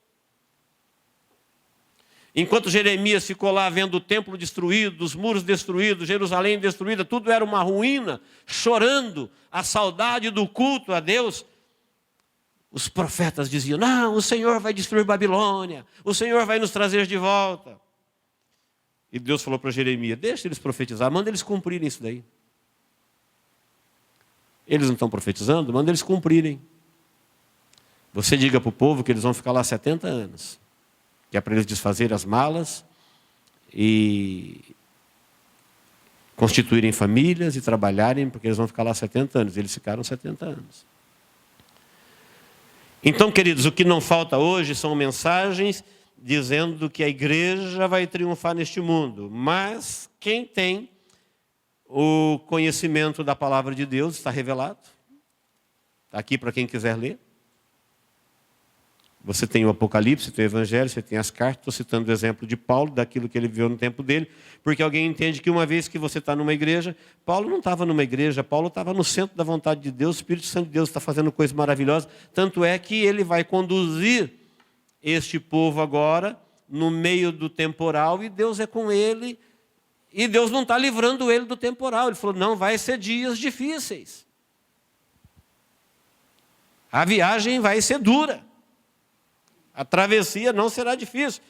Enquanto Jeremias ficou lá vendo o templo destruído, os muros destruídos, Jerusalém destruída, tudo era uma ruína, chorando a saudade do culto a Deus, os profetas diziam, não, o Senhor vai destruir Babilônia, o Senhor vai nos trazer de volta. E Deus falou para Jeremias, deixa eles profetizar, manda eles cumprirem isso daí. Eles não estão profetizando? Manda eles cumprirem. Você diga para o povo que eles vão ficar lá 70 anos. Que é para eles desfazerem as malas e constituírem famílias e trabalharem, porque eles vão ficar lá 70 anos. Eles ficaram 70 anos. Então, queridos, o que não falta hoje são mensagens dizendo que a igreja vai triunfar neste mundo. Mas quem tem o conhecimento da palavra de Deus está revelado. Está aqui para quem quiser ler. Você tem o Apocalipse, tem o Evangelho, você tem as cartas. Estou citando o exemplo de Paulo, daquilo que ele viveu no tempo dele, porque alguém entende que uma vez que você está numa igreja, Paulo não estava numa igreja, Paulo estava no centro da vontade de Deus, o Espírito Santo de Deus está fazendo coisas maravilhosas, tanto é que ele vai conduzir este povo agora no meio do temporal e Deus é com ele. E Deus não está livrando ele do temporal. Ele falou, não, vai ser dias difíceis. A viagem vai ser dura. A travessia não será difícil.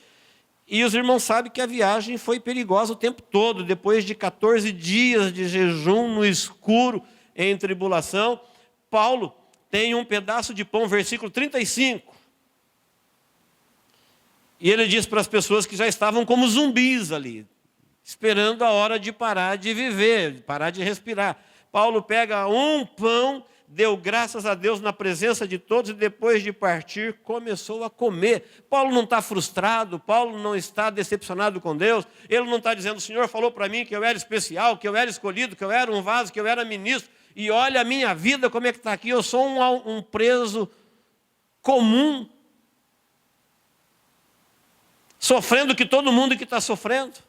E os irmãos sabem que a viagem foi perigosa o tempo todo. Depois de 14 dias de jejum no escuro, em tribulação, Paulo tem um pedaço de pão, versículo 35. E ele diz para as pessoas que já estavam como zumbis ali, esperando a hora de parar de viver, de parar de respirar. Paulo pega um pão, deu graças a Deus na presença de todos e depois de partir começou a comer. Paulo não está frustrado, Paulo não está decepcionado com Deus, ele não está dizendo, o Senhor falou para mim que eu era especial, que eu era escolhido, que eu era um vaso, que eu era ministro, e olha a minha vida como é que está aqui, eu sou um preso comum, sofrendo que todo mundo que está sofrendo.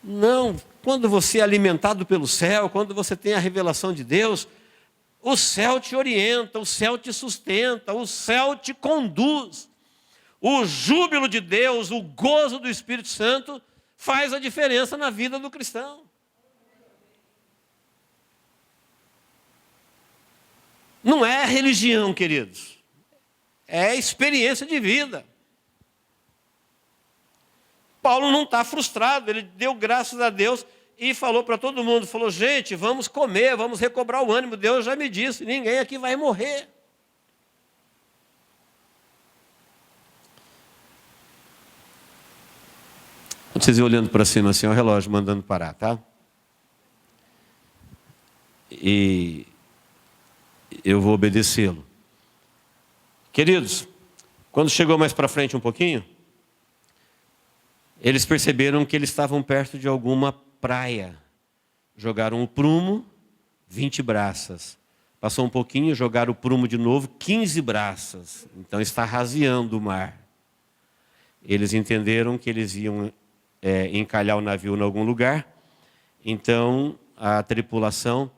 Não, quando você é alimentado pelo céu, quando você tem a revelação de Deus, o céu te orienta, o céu te sustenta, o céu te conduz. O júbilo de Deus, o gozo do Espírito Santo faz a diferença na vida do cristão. Não é religião, queridos, é experiência de vida. Paulo não está frustrado, ele deu graças a Deus e falou para todo mundo, falou, gente, vamos comer, vamos recobrar o ânimo, Deus já me disse, ninguém aqui vai morrer. Quando vocês iam olhando para cima assim, o relógio mandando parar, tá? E eu vou obedecê-lo. Queridos, quando chegou mais para frente um pouquinho, eles perceberam que eles estavam perto de alguma praia. Jogaram o prumo, 20 braças. Passou um pouquinho, jogaram o prumo de novo, 15 braças. Então está raseando o mar. Eles entenderam que eles iam encalhar o navio em algum lugar. Então a tripulação,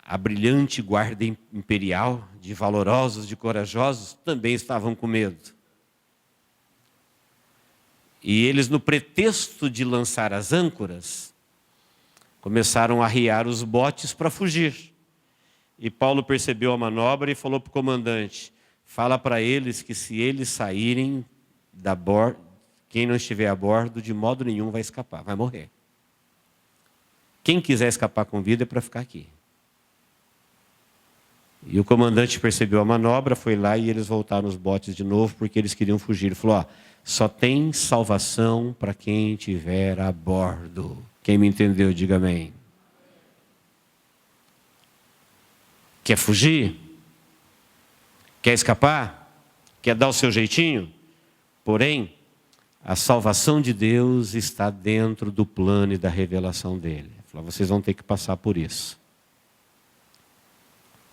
a brilhante guarda imperial, de valorosos, de corajosos, também estavam com medo. E eles, no pretexto de lançar as âncoras, começaram a arriar os botes para fugir. E Paulo percebeu a manobra e falou para o comandante, fala para eles que se eles saírem da borda, Quem não estiver a bordo, de modo nenhum vai escapar, vai morrer. Quem quiser escapar com vida é para ficar aqui. E o comandante percebeu a manobra, foi lá e eles voltaram os botes de novo, porque eles queriam fugir. Ele falou, só tem salvação para quem estiver a bordo. Quem me entendeu, diga amém. Quer fugir? Quer escapar? Quer dar o seu jeitinho? Porém, a salvação de Deus está dentro do plano e da revelação dele. Ele falou, vocês vão ter que passar por isso.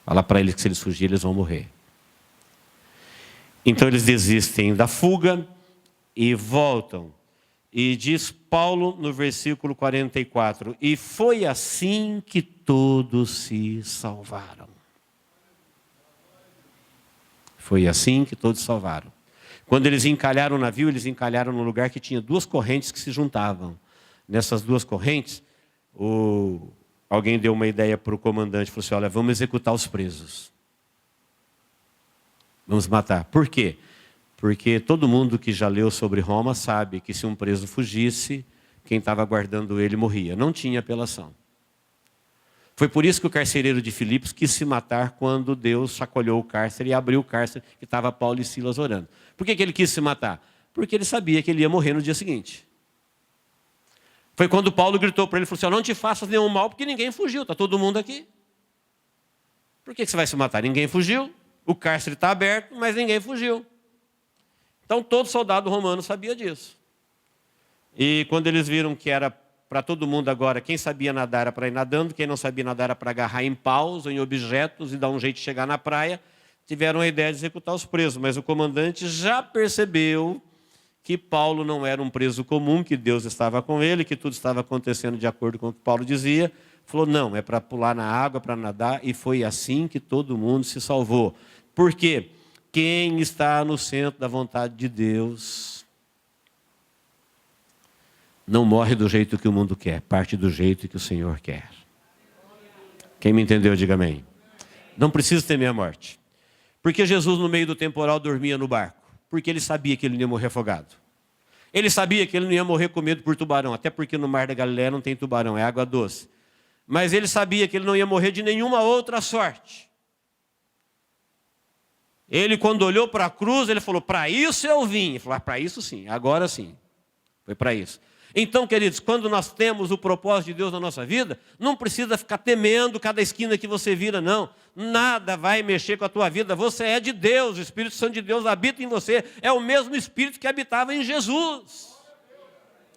Fala para eles que se eles fugirem, eles vão morrer. Então eles desistem da fuga e voltam. E diz Paulo no versículo 44, e foi assim que todos se salvaram. Foi assim que todos se salvaram. Quando eles encalharam o navio, eles encalharam num lugar que tinha duas correntes que se juntavam. Nessas duas correntes, alguém deu uma ideia para o comandante, falou assim, olha, vamos executar os presos. Vamos matar. Por quê? Porque todo mundo que já leu sobre Roma sabe que se um preso fugisse, quem estava guardando ele morria. Não tinha apelação. Foi por isso que o carcereiro de Filipos quis se matar quando Deus chacoalhou o cárcere e abriu o cárcere que estava Paulo e Silas orando. Por que ele quis se matar? Porque ele sabia que ele ia morrer no dia seguinte. Foi quando Paulo gritou para ele, falou assim, não te faças nenhum mal, porque ninguém fugiu, está todo mundo aqui. Por que você vai se matar? Ninguém fugiu, o cárcere está aberto, mas ninguém fugiu. Então todo soldado romano sabia disso. E quando eles viram que era para todo mundo agora, quem sabia nadar era para ir nadando, quem não sabia nadar era para agarrar em paus ou em objetos e dar um jeito de chegar na praia, tiveram a ideia de executar os presos. Mas o comandante já percebeu que Paulo não era um preso comum, que Deus estava com ele, que tudo estava acontecendo de acordo com o que Paulo dizia. Falou, não, é para pular na água, para nadar, e foi assim que todo mundo se salvou. Por quê? Quem está no centro da vontade de Deus não morre do jeito que o mundo quer, parte do jeito que o Senhor quer. Quem me entendeu, diga amém. Não precisa temer a morte. Porque Jesus no meio do temporal dormia no barco? Porque ele sabia que ele não ia morrer afogado. Ele sabia que ele não ia morrer com medo por tubarão, até porque no mar da Galileia não tem tubarão, é água doce. Mas ele sabia que ele não ia morrer de nenhuma outra sorte. Ele, quando olhou para a cruz, ele falou, para isso eu vim. Ele falou, para isso sim, agora sim. Foi para isso. Então, queridos, quando nós temos o propósito de Deus na nossa vida, não precisa ficar temendo cada esquina que você vira, não. Nada vai mexer com a tua vida. Você é de Deus, o Espírito Santo de Deus habita em você. É o mesmo Espírito que habitava em Jesus.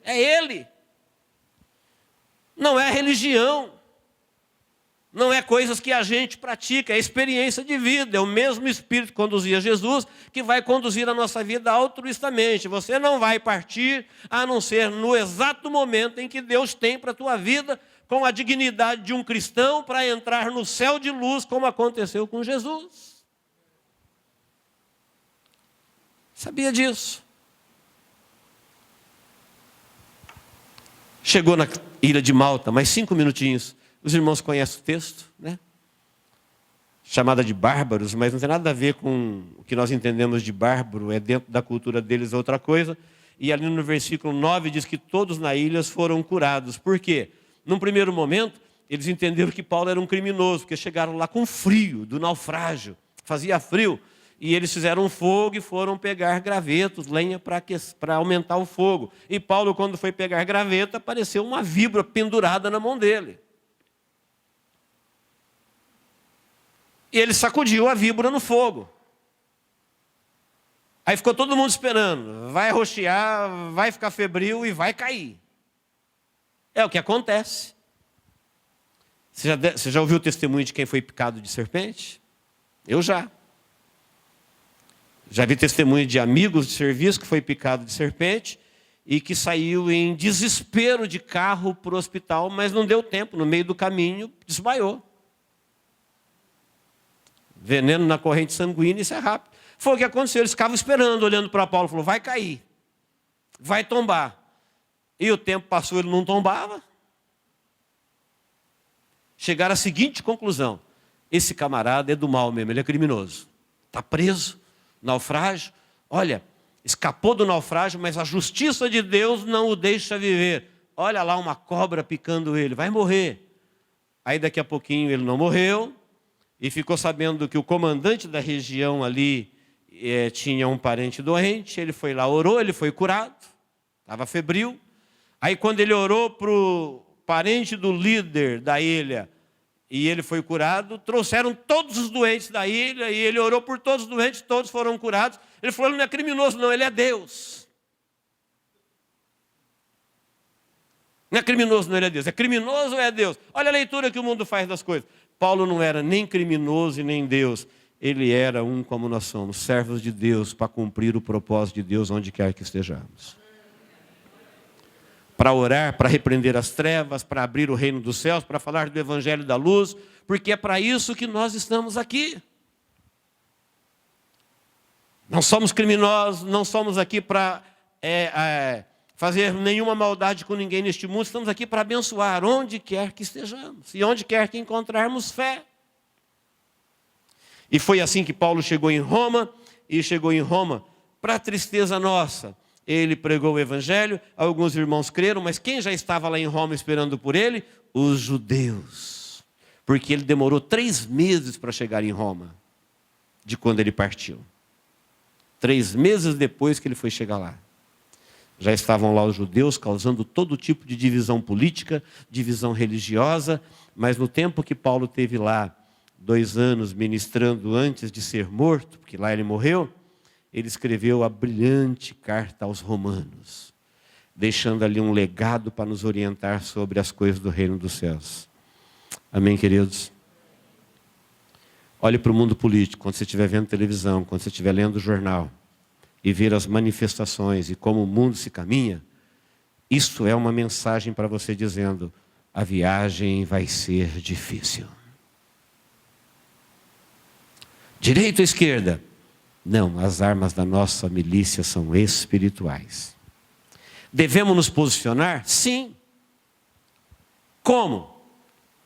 É Ele. Não é religião. Não é coisas que a gente pratica, é experiência de vida. É o mesmo Espírito que conduzia Jesus que vai conduzir a nossa vida altruistamente. Você não vai partir a não ser no exato momento em que Deus tem para a tua vida, com a dignidade de um cristão, para entrar no céu de luz, como aconteceu com Jesus. Sabia disso? Chegou na ilha de Malta, mais 5 minutinhos. Os irmãos conhecem o texto, né? Chamada de bárbaros, mas não tem nada a ver com o que nós entendemos de bárbaro, é dentro da cultura deles outra coisa. E ali no versículo 9 diz que todos na ilha foram curados. Por quê? Num primeiro momento, eles entenderam que Paulo era um criminoso, porque chegaram lá com frio, do naufrágio, fazia frio. E eles fizeram um fogo e foram pegar gravetos, lenha para aumentar o fogo. E Paulo, quando foi pegar graveta, apareceu uma víbora pendurada na mão dele. E ele sacudiu a víbora no fogo. Aí ficou todo mundo esperando. Vai roxear, vai ficar febril e vai cair. É o que acontece. Você já ouviu o testemunho de quem foi picado de serpente? Eu já. Já vi testemunho de amigos de serviço que foi picado de serpente e que saiu em desespero de carro para o hospital, mas não deu tempo. No meio do caminho, desmaiou. Veneno na corrente sanguínea, isso é rápido. Foi o que aconteceu, eles ficavam esperando, olhando para Paulo, falou, vai cair, vai tombar. E o tempo passou, ele não tombava. Chegaram à seguinte conclusão, esse camarada é do mal mesmo, ele é criminoso. Está preso, naufrágio. Olha, escapou do naufrágio, mas a justiça de Deus não o deixa viver. Olha lá uma cobra picando ele, vai morrer. Aí daqui a pouquinho ele não morreu, e ficou sabendo que o comandante da região ali tinha um parente doente. Ele foi lá, orou, ele foi curado, estava febril. Aí quando ele orou para o parente do líder da ilha, e ele foi curado, trouxeram todos os doentes da ilha, e ele orou por todos os doentes, todos foram curados. Ele falou, ele não é criminoso não, ele é Deus. Não é criminoso não, ele é Deus. É criminoso ou é Deus? Olha a leitura que o mundo faz das coisas. Paulo não era nem criminoso e nem Deus. Ele era um como nós somos, servos de Deus, para cumprir o propósito de Deus onde quer que estejamos. Para orar, para repreender as trevas, para abrir o reino dos céus, para falar do evangelho da luz, porque é para isso que nós estamos aqui. Não somos criminosos, não somos aqui para fazer nenhuma maldade com ninguém neste mundo, estamos aqui para abençoar onde quer que estejamos e onde quer que encontrarmos fé. E foi assim que Paulo chegou em Roma, e chegou em Roma para a tristeza nossa. Ele pregou o evangelho, alguns irmãos creram, mas quem já estava lá em Roma esperando por ele? Os judeus. Porque ele demorou 3 meses para chegar em Roma, de quando ele partiu. 3 meses depois que ele foi chegar lá. Já estavam lá os judeus causando todo tipo de divisão política, divisão religiosa, mas no tempo que Paulo teve lá, 2 anos ministrando antes de ser morto, porque lá ele morreu, ele escreveu a brilhante carta aos romanos, deixando ali um legado para nos orientar sobre as coisas do reino dos céus. Amém, queridos? Olhe para o mundo político, quando você estiver vendo televisão, quando você estiver lendo o jornal, e ver as manifestações e como o mundo se caminha, isso é uma mensagem para você dizendo, a viagem vai ser difícil. Direita ou esquerda? Não, as armas da nossa milícia são espirituais. Devemos nos posicionar? Sim. Como?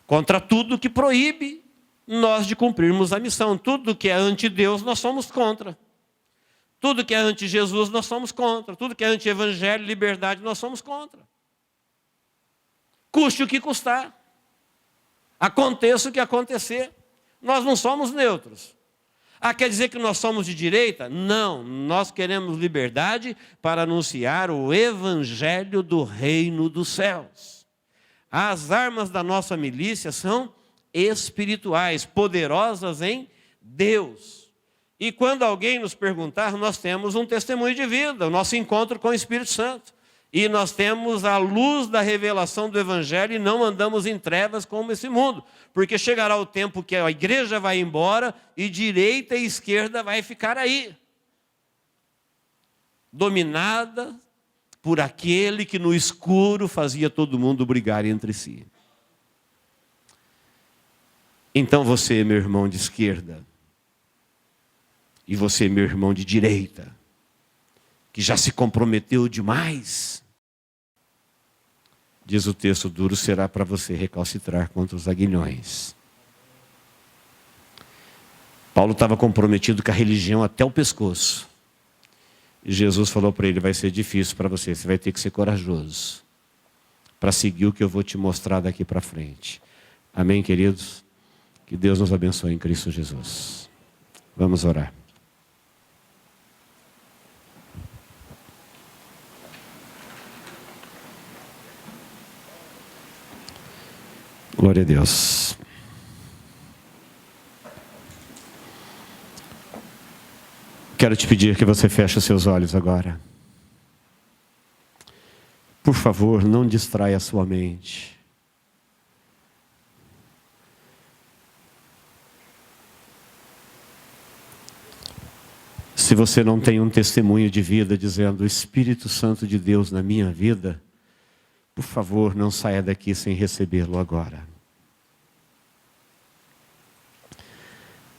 Contra tudo que proíbe nós de cumprirmos a missão. Tudo que é anti-Deus, nós somos contra. Tudo que é anti-Jesus, nós somos contra. Tudo que é anti-evangelho, liberdade, nós somos contra. Custe o que custar. Aconteça o que acontecer. Nós não somos neutros. Quer dizer que nós somos de direita? Não, nós queremos liberdade para anunciar o evangelho do reino dos céus. As armas da nossa milícia são espirituais, poderosas em Deus. E quando alguém nos perguntar, nós temos um testemunho de vida, o nosso encontro com o Espírito Santo. E nós temos a luz da revelação do evangelho e não andamos em trevas como esse mundo. Porque chegará o tempo que a igreja vai embora e direita e esquerda vai ficar aí. Dominada por aquele que no escuro fazia todo mundo brigar entre si. Então você, meu irmão de esquerda, e você, meu irmão de direita, que já se comprometeu demais, diz o texto, duro será para você recalcitrar contra os aguilhões. Paulo estava comprometido com a religião até o pescoço. E Jesus falou para ele, vai ser difícil para você, você vai ter que ser corajoso para seguir o que eu vou te mostrar daqui para frente. Amém, queridos? Que Deus nos abençoe em Cristo Jesus. Vamos orar. Glória a Deus. Quero te pedir que você feche os seus olhos agora. Por favor, não distraia a sua mente. Se você não tem um testemunho de vida dizendo, o Espírito Santo de Deus na minha vida, por favor, não saia daqui sem recebê-lo agora.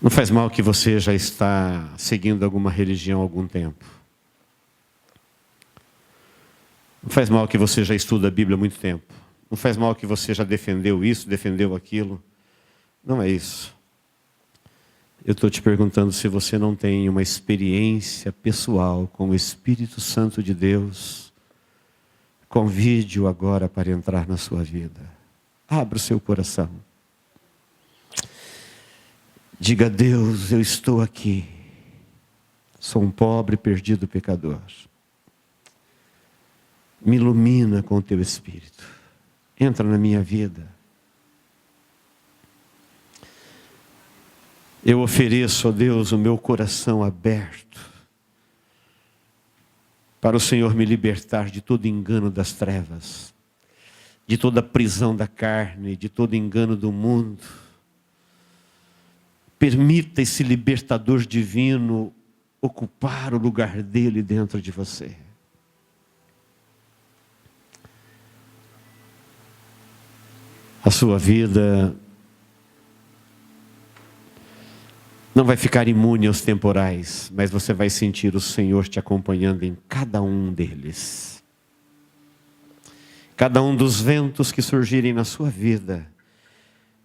Não faz mal que você já está seguindo alguma religião há algum tempo. Não faz mal que você já estuda a Bíblia há muito tempo. Não faz mal que você já defendeu isso, defendeu aquilo. Não é isso. Eu estou te perguntando se você não tem uma experiência pessoal com o Espírito Santo de Deus. Convide-o agora para entrar na sua vida. Abra o seu coração. Diga a Deus, eu estou aqui. Sou um pobre, perdido pecador. Me ilumina com o teu Espírito. Entra na minha vida. Eu ofereço a Deus o meu coração aberto para o Senhor me libertar de todo engano das trevas, de toda prisão da carne, de todo engano do mundo. Permita esse libertador divino ocupar o lugar dele dentro de você. A sua vida não vai ficar imune aos temporais, mas você vai sentir o Senhor te acompanhando em cada um deles. Cada um dos ventos que surgirem na sua vida,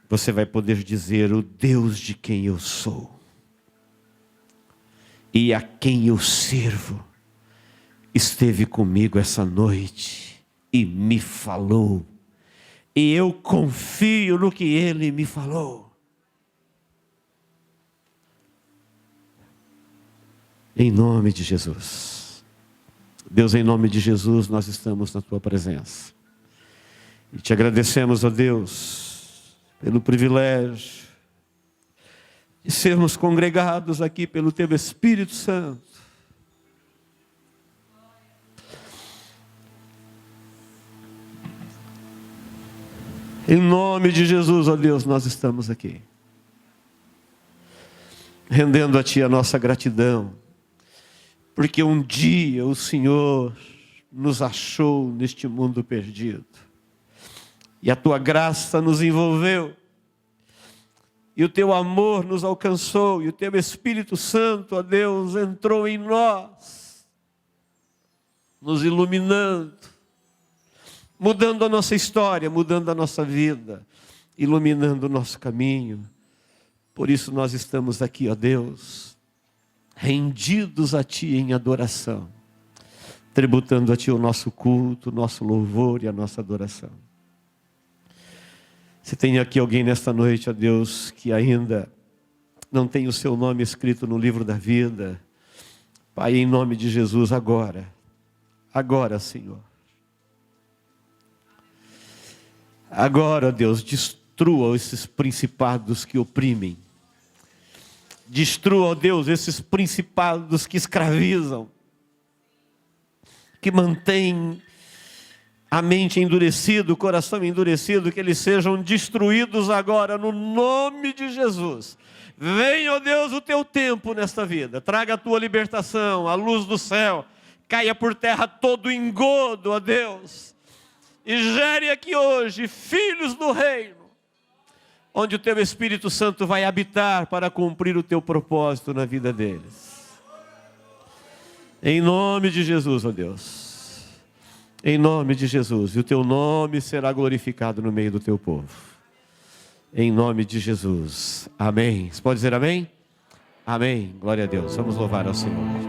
você vai poder dizer: o Deus de quem eu sou e a quem eu sirvo esteve comigo essa noite e me falou, e eu confio no que Ele me falou. Em nome de Jesus. Deus, em nome de Jesus, nós estamos na Tua presença. E te agradecemos, ó Deus, pelo privilégio de sermos congregados aqui pelo Teu Espírito Santo. Em nome de Jesus, ó Deus, nós estamos aqui, rendendo a Ti a nossa gratidão, porque um dia o Senhor nos achou neste mundo perdido, e a Tua graça nos envolveu, e o Teu amor nos alcançou, e o Teu Espírito Santo, ó Deus, entrou em nós, nos iluminando, mudando a nossa história, mudando a nossa vida, iluminando o nosso caminho. Por isso nós estamos aqui, ó Deus, rendidos a Ti em adoração, tributando a Ti o nosso culto, o nosso louvor e a nossa adoração. Se tem aqui alguém nesta noite, ó Deus, que ainda não tem o seu nome escrito no livro da vida, Pai, em nome de Jesus, agora, Senhor, agora, Deus, destrua esses principados que oprimem. Destrua, ó Deus, esses principados que escravizam, que mantêm a mente endurecida, o coração endurecido, que eles sejam destruídos agora, no nome de Jesus. Venha, ó Deus, o Teu tempo nesta vida. Traga a Tua libertação, a luz do céu. Caia por terra todo engodo, ó Deus. E gere aqui hoje filhos do reino, onde o Teu Espírito Santo vai habitar para cumprir o Teu propósito na vida deles. Em nome de Jesus, ó Deus. Em nome de Jesus. E o Teu nome será glorificado no meio do Teu povo. Em nome de Jesus. Amém. Você pode dizer amém? Amém. Glória a Deus. Vamos louvar ao Senhor.